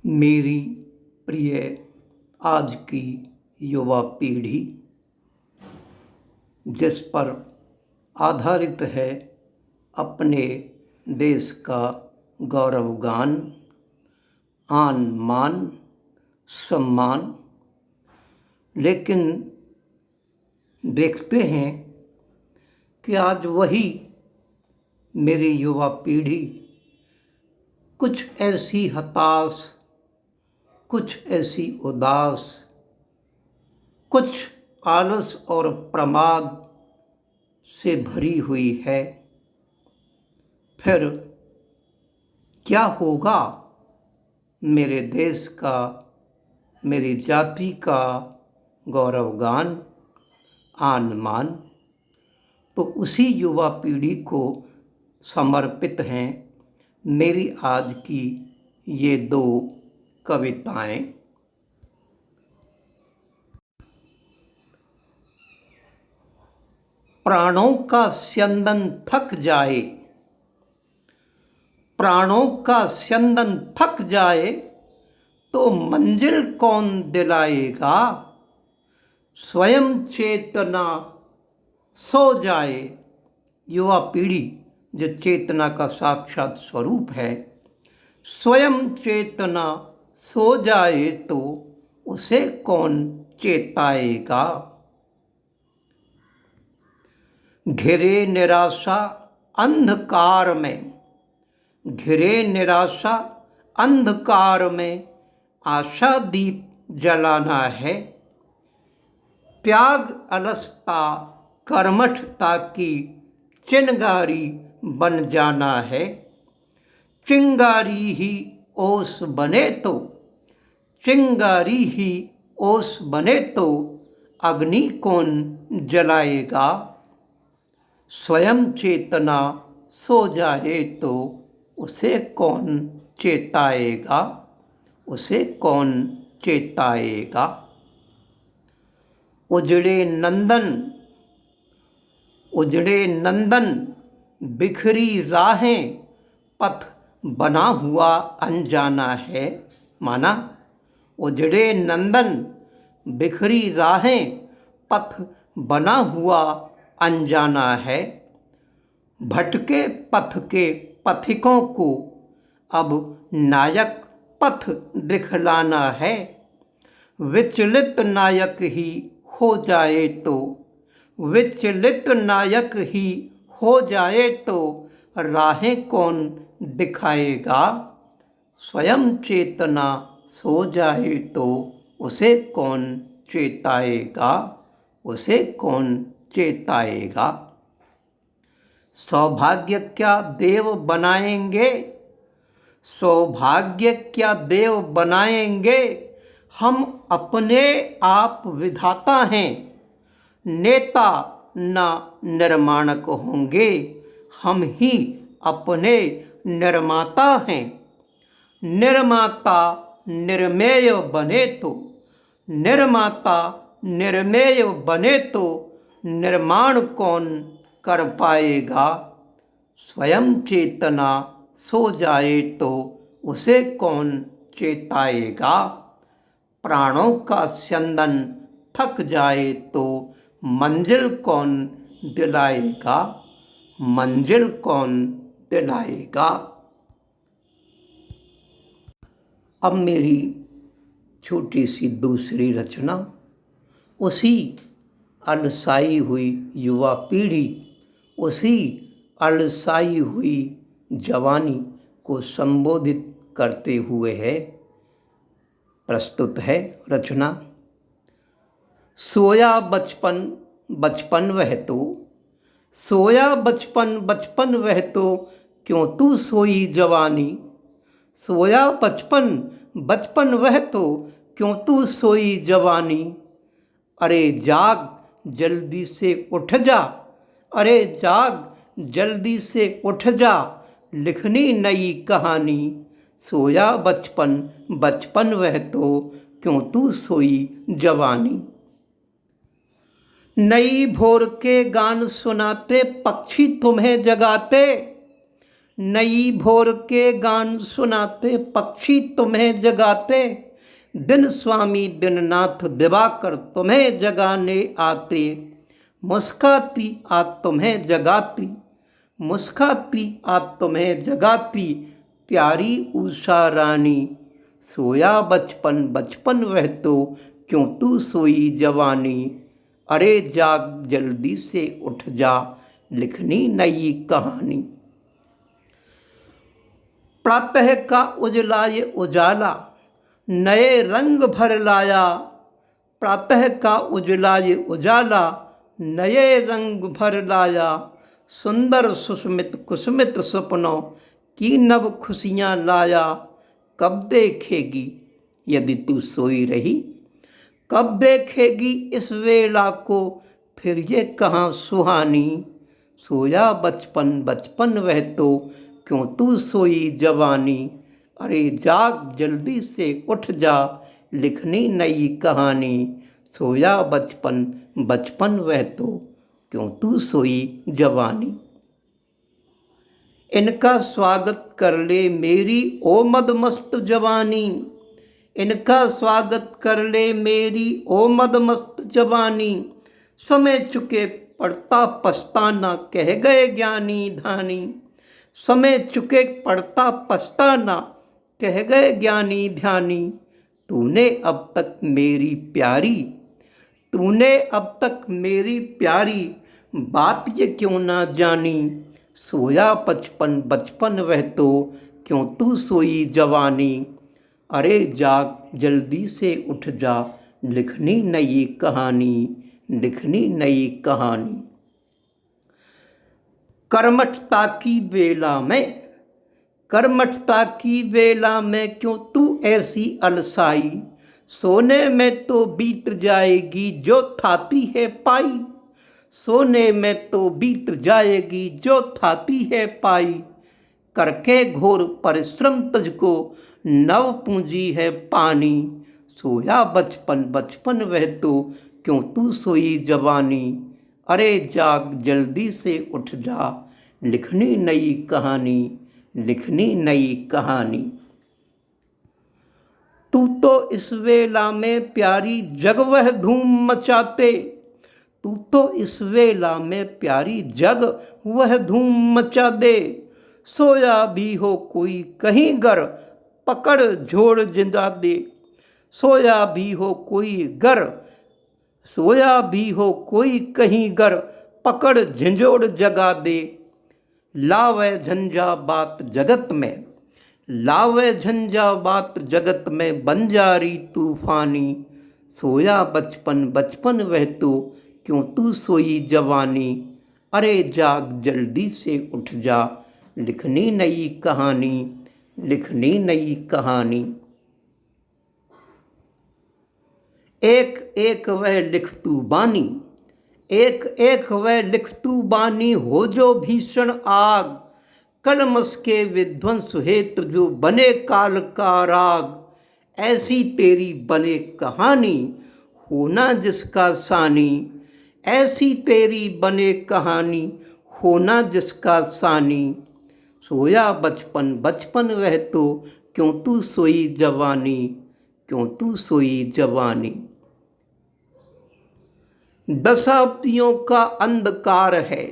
मेरी प्रिय आज की युवा पीढ़ी जिस पर आधारित है अपने देश का गौरवगान, आन मान, सम्मान, लेकिन देखते हैं कि आज वही मेरी युवा पीढ़ी कुछ ऐसी हताश, कुछ ऐसी उदास, कुछ आलस और प्रमाद से भरी हुई है। फिर क्या होगा मेरे देश का, मेरी जाति का गौरवगान, आन मान? तो उसी युवा पीढ़ी को समर्पित हैं मेरी आज की ये दो कविताएं। प्राणों का स्यंदन थक जाए, प्राणों का स्यंदन थक जाए तो मंजिल कौन दिलाएगा? स्वयं चेतना सो जाए। युवा पीढ़ी जो चेतना का साक्षात स्वरूप है, स्वयं चेतना सो जाए तो उसे कौन चेताएगा? घिरे निराशा अंधकार में, घिरे निराशा अंधकार में आशा दीप जलाना है। त्याग अलसता कर्मठता की चिंगारी बन जाना है। चिंगारी ही ओस बने तो, चिंगारी ही ओस बने तो अग्नि कौन जलाएगा? स्वयं चेतना सो जाए तो उसे कौन चेताएगा? उसे कौन चेताएगा? उजड़े नंदन, उजड़े नंदन बिखरी राहें पथ बना हुआ अनजाना है। माना, उजड़े नंदन बिखरी राहें पथ बना हुआ अनजाना है। भटके पथ के पथिकों को अब नायक पथ दिखलाना है। विचलित नायक ही हो जाए तो, विचलित नायक ही हो जाए तो राहें कौन दिखाएगा? स्वयं चेतना सो जाए तो उसे कौन चेताएगा? उसे कौन चेताएगा? सौभाग्य क्या देव बनाएंगे, सौभाग्य क्या देव बनाएंगे? हम अपने आप विधाता हैं, नेता ना निर्माणक होंगे। हम ही अपने निर्माता हैं। निर्माता निर्मेय बने तो, निर्माता निर्मेय बने तो निर्माण कौन कर पाएगा? स्वयं चेतना सो जाए तो उसे कौन चेताएगा? प्राणों का स्यंदन थक जाए तो मंजिल कौन दिलाएगा? मंजिल कौन दिलाएगा? अब मेरी छोटी सी दूसरी रचना उसी अलसाई हुई युवा पीढ़ी, उसी अलसाई हुई जवानी को संबोधित करते हुए है। प्रस्तुत है रचना। सोया बचपन बचपन वह तो, सोया बचपन बचपन वह तो क्यों तू सोई जवानी? सोया बचपन बचपन वह तो क्यों तू सोई जवानी? अरे जाग जल्दी से उठ जा, अरे जाग जल्दी से उठ जा, लिखनी नई कहानी। सोया बचपन बचपन वह तो क्यों तू सोई जवानी? नई भोर के गान सुनाते पक्षी तुम्हें जगाते, नई भोर के गान सुनाते पक्षी तुम्हें जगाते, दिन स्वामी दिननाथ दिवाकर तुम्हें जगाने आते। मुस्काती आज तुम्हें जगाती, मुस्काती आज तुम्हें जगाती, प्यारी उषा रानी। सोया बचपन बचपन वह तो, क्यों तू सोई जवानी। अरे जाग जल्दी से उठ जा, लिखनी नई कहानी। प्रातः का उजला ये उजाला, नए रंग भर लाया। प्रातः का उजला ये उजाला, नए रंग भर लाया। सुंदर सुस्मित कुसुमित सपनों की नव खुशियाँ लाया। कब देखेगी यदि तू सोई रही, कब देखेगी इस वेला को, फिर ये कहाँ सुहानी। सोया बचपन बचपन वह तो, क्यों तू सोई जवानी। अरे जाग जल्दी से उठ जा, लिखनी नई कहानी। सोया बचपन बचपन वह तो, क्यों तू सोई जवानी। इनका स्वागत कर ले मेरी ओ मदमस्त जवानी। इनका स्वागत कर ले मेरी ओ मदमस्त जवानी। समय चुके पड़ता पछताना, कह गए ज्ञानी धानी। समय चुके पड़ता पछताना, कह गए ज्ञानी ध्यानी। तूने अब तक मेरी प्यारी, तूने अब तक मेरी प्यारी, बात ये क्यों ना जानी। सोया बचपन बचपन वह तो, क्यों तू सोई जवानी। अरे जाग जल्दी से उठ जा, लिखनी नई कहानी, लिखनी नई कहानी। कर्मठता की बेला में, कर्मठता की बेला में क्यों तू ऐसी अलसाई। सोने में तो बीत जाएगी जो थाती है पाई। सोने में तो बीत जाएगी जो थाती है पाई। करके घोर परिश्रम तुझको नव पूंजी है पानी। सोया बचपन बचपन वह तो, क्यों तू सोई जवानी। अरे जाग जल्दी से उठ जा, लिखनी नई कहानी, लिखनी नई कहानी। तू तो इस वेला में प्यारी जग वह धूम मचाते। तू तो इस वेला में प्यारी जग वह धूम मचा दे। सोया भी हो कोई कहीं घर, पकड़ झोड़ जिंदा दे। सोया भी हो कोई घर, सोया भी हो कोई कहीं घर, पकड़ झंझोड़ जगा दे। लावे झंझा बात जगत में, लावे झंझा बात जगत में, बंजारी तूफानी। सोया बचपन बचपन वह तो, क्यों तू सोई जवानी। अरे जाग जल्दी से उठ जा, लिखनी नई कहानी, लिखनी नई कहानी। एक एक वह लिख तू बानी, एक एक वह लिख तू बानी। हो जो भीषण आग, कलमस के विध्वंस हेतु जो बने काल का राग। ऐसी तेरी बने कहानी, होना जिसका सानी। ऐसी तेरी बने कहानी, होना जिसका सानी। सोया बचपन बचपन वह तो, क्यों तू सोई जवानी, क्यों तू सोई जवानी। दशाब्दियों का अंधकार है,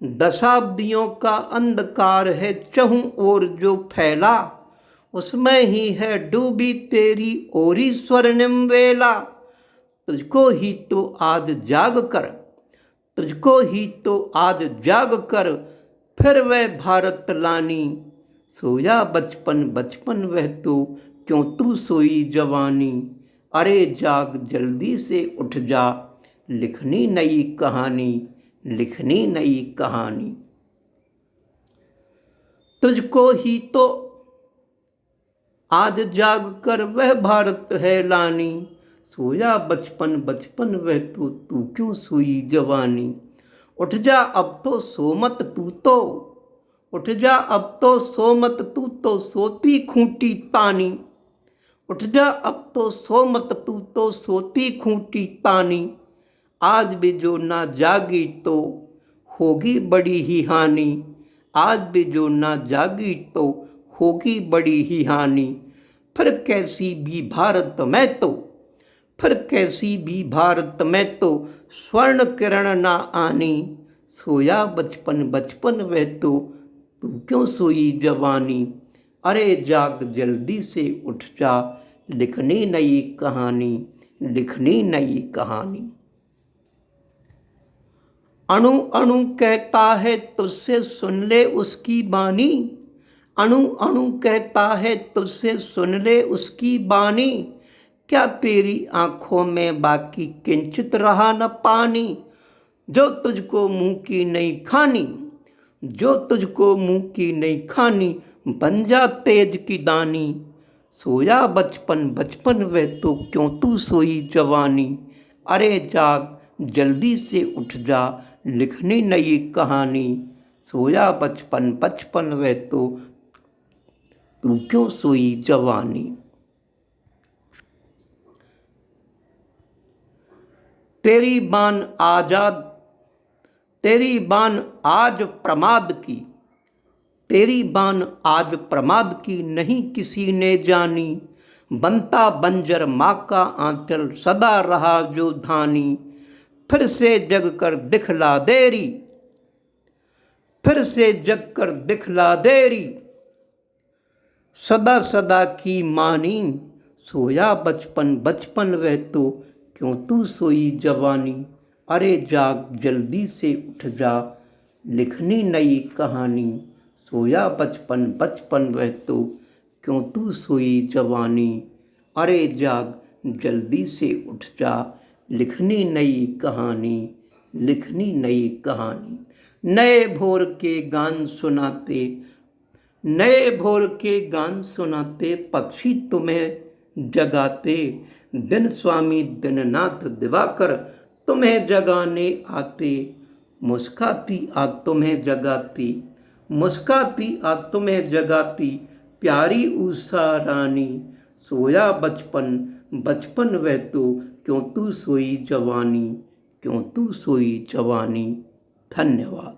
दशाब्दियों का अंधकार है, चहुं ओर जो फैला। उसमें ही है डूबी तेरी ओरी स्वर्णिम वेला। तुझको ही तो आज जाग कर, तुझको ही तो आज जाग कर, फिर वह भारत लानी। सोया बचपन बचपन वह तो, क्यों तू सोई जवानी। अरे जाग जल्दी से उठ जा, लिखनी नई कहानी, लिखनी नई कहानी। तुझको ही तो आज जाग कर वह भारत है लानी। सोया बचपन बचपन वह तो, तू क्यों सोई जवानी। उठ जा अब तो सो मत तू तो, उठ जा अब तो सो मत तू तो, सोती खूंटी तानी। उठ जा अब तो सो मत तू तो, सोती खूंटी तानी। आज भी जो ना जागी तो होगी बड़ी ही हानि। आज भी जो ना जागी तो होगी बड़ी ही हानि। फिर कैसी भी भारत में तो, फिर कैसी भी भारत में तो स्वर्ण किरण ना आनी। सोया बचपन बचपन वह तो, तू क्यों सोई जवानी। अरे जाग जल्दी से उठ जा, लिखनी नई कहानी, लिखनी नई कहानी। अणु अणु कहता है तुझसे सुन ले उसकी बानी। अणु अणु कहता है तुझसे सुन ले उसकी बानी। क्या तेरी आंखों में बाकी किंचित रहा न पानी। जो तुझको मुंह की नहीं खानी, जो तुझको मुंह की नहीं खानी, बन जा तेज की दानी। सोया बचपन बचपन वह तो, क्यों तू सोई जवानी। अरे जाग जल्दी से उठ जा, लिखनी नई कहानी। सोया बचपन बचपन वह तो, तू क्यों सोई जवानी। तेरी बान आजाद, तेरी बान आज प्रमाद की, तेरी बान आज प्रमाद की नहीं किसी ने जानी। बनता बंजर माँ का आंचल सदा रहा जो धानी। फिर से जग कर दिखला देरी, फिर से जग कर दिखला देरी, सदा सदा की मानी। सोया बचपन बचपन वह तो, क्यों तू सोई जवानी। अरे जाग जल्दी से उठ जा, लिखनी नई कहानी। सोया बचपन बचपन वह तो, क्यों तू सोई जवानी। अरे जाग जल्दी से उठ जा, लिखनी नई कहानी, लिखनी नई कहानी। नए भोर के गान सुनाते, नए भोर के गान सुनाते पक्षी तुम्हें जगाते। दिन स्वामी दीननाथ दिवाकर तुम्हें जगाने आते। मुस्काती आज तुम्हें जगाती, मुस्काती आज तुम्हें जगाती, प्यारी उषा रानी। सोया बचपन बचपन वह तो, क्यों तू सोई जवानी, क्यों तू सोई जवानी। धन्यवाद।